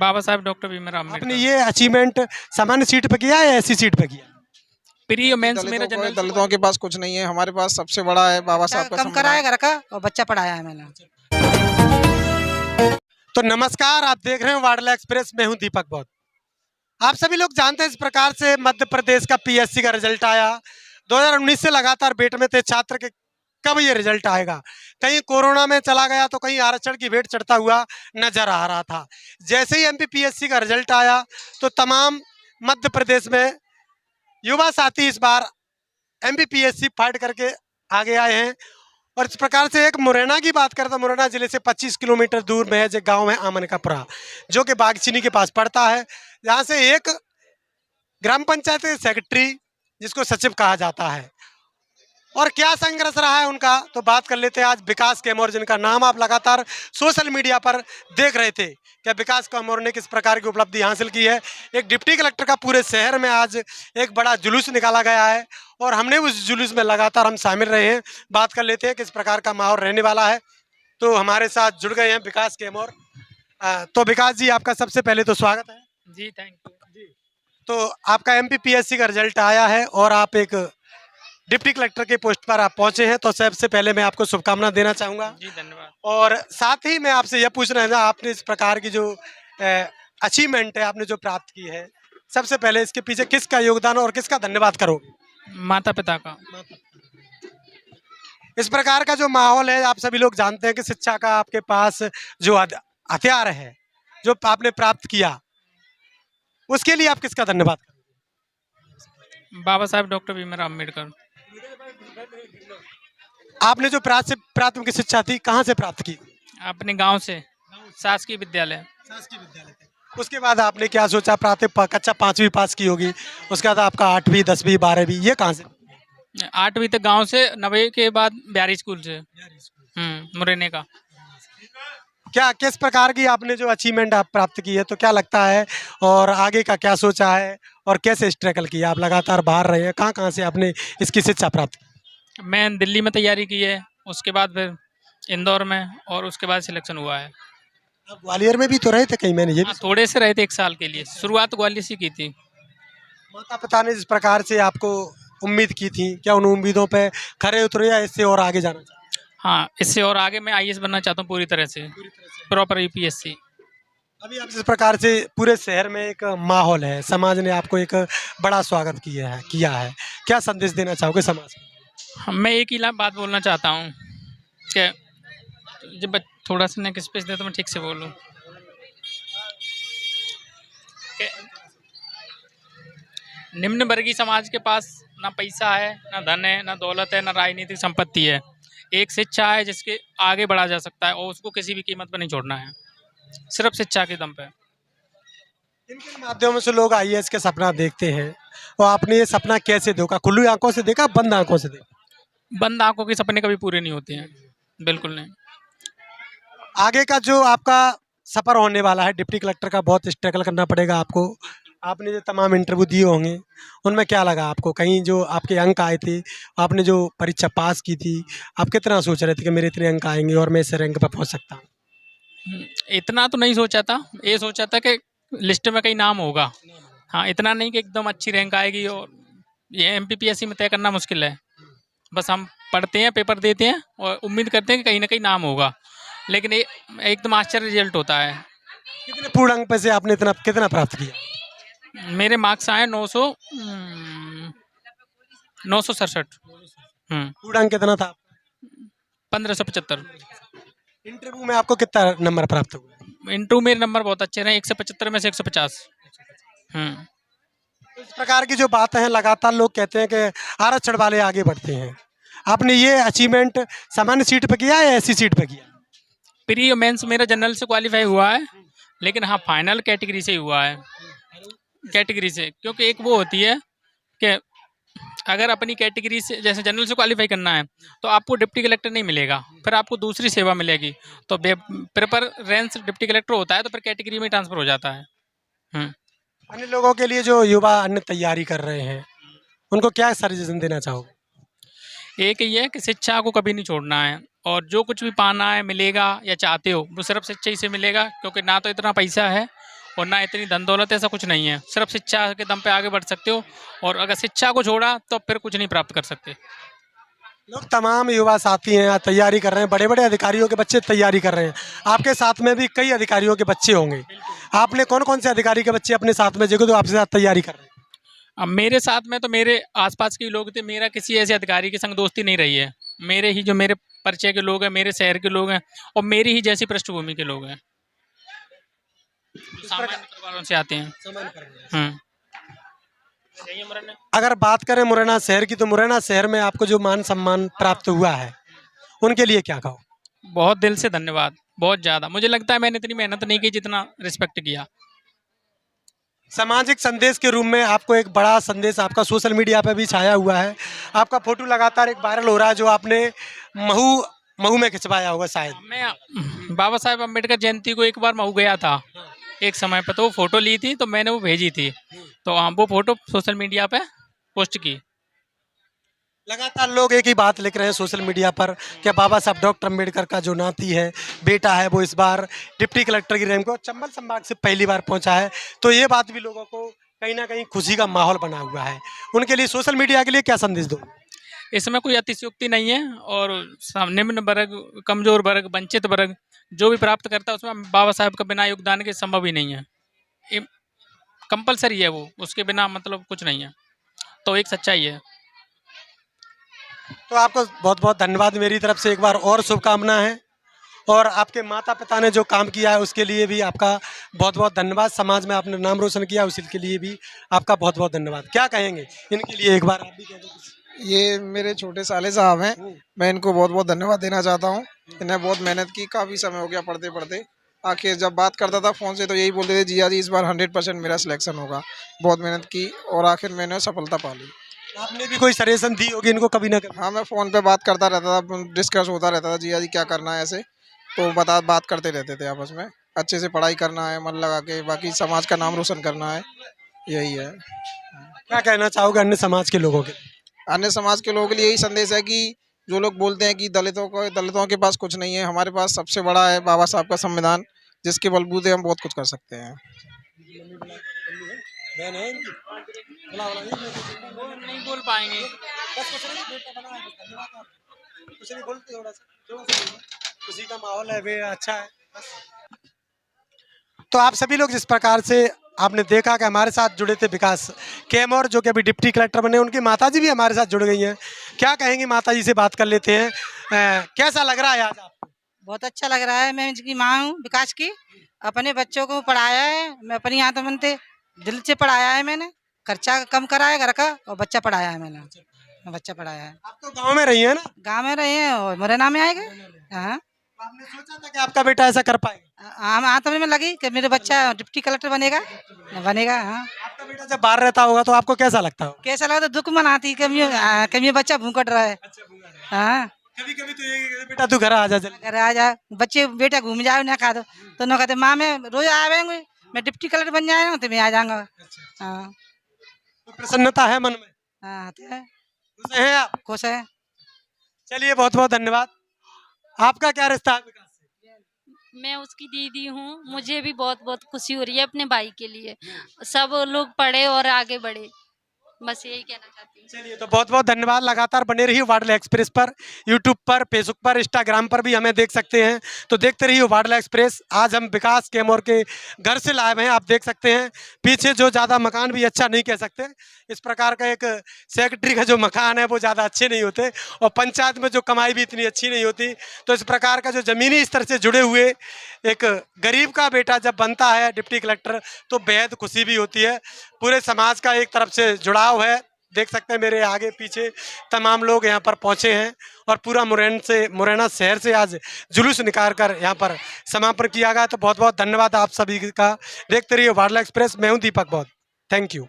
बाबा साहब डॉक्टर भीमराव आपने अम्बेडकर। ये अचीवमेंट सामान्य सीट पे किया है या ऐसी सीट पे किया? प्री और मेंस मेरा जनरल दलितों के पास कुछ नहीं है, हमारे पास सबसे बड़ा है बाबा साहब का कम कराया संविधान। घर का और बच्चा पढ़ाया है मैंने। तो नमस्कार, आप देख रहे हैं वाडला एक्सप्रेस। मैं हूं दीपक बौद्ध। आप सभी लोग जानते हैं इस प्रकार से मध्य प्रदेश का पीएससी का रिजल्ट आया। 2019 से लगातार वेट में थे छात्र के कब ये रिजल्ट आएगा। कहीं कोरोना में चला गया तो कहीं आरक्षण की वेट चढ़ता हुआ नजर आ रहा था। जैसे ही एमपीपीएससी का रिजल्ट आया तो तमाम मध्य प्रदेश में युवा साथी इस बार एमपीपीएससी फाइट करके आगे आए हैं। और इस प्रकार से एक मुरैना की बात करें तो मुरैना जिले से 25 किलोमीटर दूर में है जो गांव है आमनकापुरा, जो कि बागचीनी के पास पड़ता है। जहां से एक ग्राम पंचायत सेक्रेटरी जिसको सचिव कहा जाता है, और क्या संघर्ष रहा है उनका, तो बात कर लेते हैं आज विकास कैमोर, जिनका नाम आप लगातार सोशल मीडिया पर देख रहे थे। क्या विकास कैमोर ने किस प्रकार की उपलब्धि हासिल की है। एक डिप्टी कलेक्टर का पूरे शहर में आज एक बड़ा जुलूस निकाला गया है और हमने उस जुलूस में लगातार हम शामिल रहे हैं। बात कर लेते हैं किस प्रकार का माहौल रहने वाला है। तो हमारे साथ जुड़ गए हैं विकास कैमोर। तो विकास जी, आपका सबसे पहले तो स्वागत है जी, थैंक यू जी। तो आपका एमपीपीएससी का रिजल्ट आया है और आप एक डिप्टी कलेक्टर के पोस्ट पर आप पहुंचे हैं, तो सबसे पहले मैं आपको शुभकामना देना चाहूँगा। जी धन्यवाद। और साथ ही मैं आपसे यह पूछ रहा हूँ, आपने इस प्रकार की जो अचीवमेंट है आपने जो प्राप्त की है, सबसे पहले इसके पीछे किसका योगदान और किसका धन्यवाद करो? माता पिता का। इस प्रकार का जो माहौल है, आप सभी लोग जानते हैं कि शिक्षा का आपके पास जो हथियार है जो आपने प्राप्त किया, उसके लिए आप किसका धन्यवाद करोगे? बाबा साहब डॉक्टर भीमराव अम्बेडकर। आपने जो प्राथमिक शिक्षा थी कहाँ से प्राप्त की? अपने गांव से, शासकीय विद्यालय। शासकीय विद्यालय थे। उसके बाद आपने क्या सोचा? प्राथमिक कक्षा 5वीं पास की होगी, उसके बाद आपका 8वीं 10वीं 12वीं ये कहाँ से? 8वीं तक गांव से, 9वीं के बाद बिहारी स्कूल से, मुरैना का। क्या किस प्रकार की आपने जो अचीवमेंट आप प्राप्त की है, तो क्या लगता है और आगे का क्या सोचा है और कैसे स्ट्रगल किया? आप लगातार बाहर रहे हैं, कहाँ से आपने इसकी शिक्षा प्राप्त की? मैं दिल्ली में तैयारी की है, उसके बाद फिर इंदौर में, और उसके बाद सिलेक्शन हुआ है। आप ग्वालियर में भी तो रहे थे कहीं, मैंने ये भी थोड़े से रहे थे 1 साल के लिए। शुरुआत ग्वालियर से की थी। माता पिता ने जिस प्रकार से आपको उम्मीद की थी, क्या उन उम्मीदों पे खरे उतरे या इससे और आगे जाना चाहते? हाँ, इससे और आगे मैं आईएएस बनना चाहता हूँ पूरी तरह से, प्रॉपर यूपीएससी। अभी आप जिस प्रकार से पूरे शहर में एक माहौल है, समाज ने आपको एक बड़ा स्वागत किया है, क्या संदेश देना चाहोगे समाज को? मैं एक ही बात बोलना चाहता हूँ कि जब थोड़ा सा नेक स्पेस दे तो मैं ठीक से बोलूँ। निम्न वर्गीय समाज के पास ना पैसा है, ना धन है, ना दौलत है, ना राजनीतिक संपत्ति है। एक शिक्षा है जिसके आगे बढ़ा जा सकता है और उसको किसी भी कीमत पर नहीं छोड़ना है, सिर्फ शिक्षा के दम पे। इनके माध्यमों से लोग आईएएस के सपना देखते हैं, और आपने ये सपना कैसे देखा? खुली आंखों से देखा, बंद आंखों से देखा? बंद आंखों के सपने कभी पूरे नहीं होते हैं, बिल्कुल नहीं। आगे का जो आपका सफ़र होने वाला है डिप्टी कलेक्टर का, बहुत स्ट्रगल करना पड़ेगा आपको। आपने जो तमाम इंटरव्यू दिए होंगे, उनमें क्या लगा आपको? कहीं जो आपके अंक आए थे, आपने जो परीक्षा पास की थी, आप कितना सोच रहे थे कि मेरे इतने अंक आएंगे और मैं इस रैंक पर पहुंच सकता हूँ? इतना तो नहीं सोचा था, ये सोचा था कि लिस्ट में कहीं नाम होगा। हाँ, इतना नहीं कि एकदम अच्छी रैंक आएगी, और ये एमपीपीएससी में तय करना मुश्किल है। बस हम पढ़ते हैं, पेपर देते हैं और उम्मीद करते हैं कि कहीं ना कहीं नाम होगा, लेकिन ये एकदम आश्चर्य रिजल्ट होता है। कितने पूर्ण अंक पे से आपने कितना प्राप्त किया? मेरे मार्क्स आए 967। पूर्ण अंक कितना था? 1575। इंटरव्यू में आपको कितना नंबर प्राप्त हुआ? इंटरव्यू मेरे नंबर बहुत अच्छे रहे, 175 में से 150। इस प्रकार की जो बातें हैं, लगातार लोग कहते हैं कि आरक्षण वाले आगे बढ़ते हैं। आपने ये अचीवमेंट सामान्य सीट पे किया है या ऐसी सीट पे किया? प्री और मेंस मेरा जनरल से क्वालिफाई हुआ है, लेकिन हाँ फाइनल कैटेगरी से ही हुआ है। कैटेगरी से, क्योंकि एक वो होती है कि अगर अपनी कैटेगरी से, जैसे जनरल से क्वालिफाई करना है, तो आपको डिप्टी कलेक्टर नहीं मिलेगा, फिर आपको दूसरी सेवा मिलेगी। तो प्रेफरेंस डिप्टी कलेक्टर होता है, तो फिर कैटेगरी में ट्रांसफर हो जाता है। अन्य लोगों के लिए जो युवा अन्य तैयारी कर रहे हैं, उनको क्या सजेशन देना चाहोगे? एक ही है कि शिक्षा को कभी नहीं छोड़ना है, और जो कुछ भी पाना है मिलेगा या चाहते हो वो सिर्फ शिक्षा ही से मिलेगा, क्योंकि ना तो इतना पैसा है और ना इतनी धन दौलत, ऐसा कुछ नहीं है। सिर्फ शिक्षा के दम पे आगे बढ़ सकते हो, और अगर शिक्षा को छोड़ा तो फिर कुछ नहीं प्राप्त कर सकते। लोग तमाम युवा साथी हैं, तैयारी कर रहे हैं, बड़े बड़े अधिकारियों के बच्चे तैयारी कर रहे हैं। आपके साथ में भी कई अधिकारियों के बच्चे होंगे। आपने कौन कौन से अधिकारी के बच्चे अपने साथ में जो आपके साथ तैयारी कर रहे हैं? अब मेरे साथ में तो मेरे आसपास के लोग थे, मेरा किसी ऐसे अधिकारी के संग दोस्ती नहीं रही है। मेरे ही जो मेरे परिचय के लोग हैं, मेरे शहर के लोग हैं, और मेरी ही जैसी पृष्ठभूमि के लोग हैं, जो सामान्य परिवारों से आते हैं। अगर बात करें मुरैना शहर की, तो मुरैना शहर में आपको जो मान सम्मान प्राप्त हुआ है, उनके लिए क्या कहो? बहुत दिल से धन्यवाद, बहुत ज़्यादा। मुझे लगता है मैंने इतनी मेहनत नहीं की जितना रिस्पेक्ट किया। सामाजिक संदेश के रूप में आपको एक बड़ा संदेश आपका सोशल मीडिया पे भी छाया हुआ है। आपका फोटो लगातार एक वायरल हो रहा है, जो आपने महू में खिंचवाया होगा शायद। मैं बाबा साहेब अम्बेडकर जयंती को एक बार महू गया था एक समय पर, तो वो फोटो ली थी, तो मैंने वो भेजी थी, तो वो फोटो सोशल मीडिया पे पोस्ट की। लगातार लोग एक ही बात लिख रहे हैं सोशल मीडिया पर कि बाबा साहब डॉक्टर अम्बेडकर का जो नाती है, बेटा है, वो इस बार डिप्टी कलेक्टर की रैंक को चंबल संभाग से पहली बार पहुंचा है। तो ये बात भी लोगों को कहीं ना कहीं खुशी का माहौल बना हुआ है। उनके लिए सोशल मीडिया के लिए क्या संदेश दो? इसमें कोई अतिशयोक्ति नहीं है, और निम्न वर्ग, कमजोर वर्ग, वंचित वर्ग जो भी प्राप्त करता है, उसमें बाबा साहब का बिना योगदान के संभव ही नहीं है। कंपलसरी है वो, उसके बिना मतलब कुछ नहीं है, तो एक सच्चाई है। तो आपको बहुत बहुत धन्यवाद मेरी तरफ से, एक बार और शुभकामनाएं हैं। और आपके माता पिता ने जो काम किया है उसके लिए भी आपका बहुत बहुत धन्यवाद। समाज में आपने नाम रोशन किया, उसके लिए भी आपका बहुत बहुत धन्यवाद। क्या कहेंगे इनके लिए, एक बार आप भी कह दो। ये मेरे छोटे साले साहब हैं, मैं इनको बहुत बहुत धन्यवाद देना चाहता हूँ। इन्हें बहुत मेहनत की, काफ़ी समय हो गया पढ़ते पढ़ते। आखिर जब बात करता था फ़ोन से तो यही बोलते थे, जिया जी इस बार 100% मेरा सिलेक्शन होगा। बहुत मेहनत की और आखिर मैंने सफलता पा ली। आपने भी कोई सजेशन दी होगी इनको कभी ना कभी? हाँ, मैं फ़ोन पे बात करता रहता था, डिस्कस होता रहता था, जिया जी क्या करना है ऐसे, तो बात करते रहते थे आपस में। अच्छे से पढ़ाई करना है मन लगा के, बाकी समाज का नाम रोशन करना है, यही है। क्या कहना चाहोगे अन्य समाज के लोगों के? अन्य समाज के लोगों के लिए यही संदेश है कि जो लोग बोलते हैं कि दलितों के पास कुछ नहीं है, हमारे पास सबसे बड़ा है बाबा साहब का संविधान, जिसके बलबूते हम बहुत कुछ कर सकते हैं। नहीं बोल पाएंगे। खुशी का माहौल है, वे अच्छा है। तो आप सभी लोग जिस प्रकार से आपने देखा कि हमारे साथ जुड़े थे विकास कैमोर, जो कि अभी डिप्टी कलेक्टर बने, उनकी माताजी भी हमारे साथ जुड़ गई हैं। क्या कहेंगी, माताजी से बात कर लेते हैं। कैसा लग रहा है आज आपको? बहुत अच्छा लग रहा है। मैं इसकी माँ हूँ विकास की, अपने बच्चों को पढ़ाया है। मैं अपनी यहाँ तो मनते दिल से पढ़ाया है, मैंने खर्चा कम करा है घर का, और बच्चा पढ़ाया है मैंने। बच्चा पढ़ाया है। आप तो गांव में रही हैं ना? गाँव में रहे हैं और मुरैना में आएगा। हाँ, आपने सोचा था कि आपका बेटा ऐसा कर पाएगा? हाँ, तो में लगी कि मेरे बच्चा डिप्टी कलेक्टर बनेगा। हाँ, आपका बेटा जब बाहर रहता होगा तो आपको कैसा लगता हो? कैसा लगा? तो दुख मनाती कभी बच्चा भूखट रहा है। हाँ, कभी कभी तो ये बेटा तू घर आ जा जल्दी। घर आ जा, बच्चे बेटा घूम जाओ ना खा दो, तो ना कहते माँ मैं रोज आवेंगे, मैं डिप्टी कलेक्टर बन जाएगा तो मैं आ जाऊंगा। हाँ, तो प्रसन्नता है मन में? हाँ, तो है, खुश हैं आप? खुश है। चलिए, बहुत बहुत धन्यवाद। आपका क्या रिश्ता है विकास से? मैं उसकी दीदी हूँ, मुझे भी बहुत बहुत खुशी हो रही है अपने भाई के लिए। सब लोग पढ़े और आगे बढ़े, बस यही कहना चाहती हूँ। चलिए, तो बहुत बहुत धन्यवाद। लगातार बने रहिए वाडला एक्सप्रेस पर, यूट्यूब पर, फेसबुक पर, इंस्टाग्राम पर भी हमें देख सकते हैं। तो देखते रहिए वाडला एक्सप्रेस। आज हम विकास कैमोर के घर से लाए हैं, आप देख सकते हैं पीछे जो ज़्यादा मकान भी अच्छा नहीं कह सकते, इस प्रकार का एक सेक्रेटरी का जो मकान है वो ज़्यादा अच्छे नहीं होते, और पंचायत में जो कमाई भी इतनी अच्छी नहीं होती। तो इस प्रकार का जो ज़मीनी स्तर से जुड़े हुए एक गरीब का बेटा जब बनता है डिप्टी कलेक्टर, तो बेहद खुशी भी होती है। पूरे समाज का एक तरफ से जुड़ाव है। देख सकते हैं मेरे आगे पीछे तमाम लोग यहाँ पर पहुँचे हैं, और पूरा मुरैना शहर से आज जुलूस निकाल कर यहाँ पर समापन किया गया। तो बहुत बहुत धन्यवाद आप सभी का। देखते रहिए वाडला एक्सप्रेस। मैं हूँ दीपक बहुत। Thank you.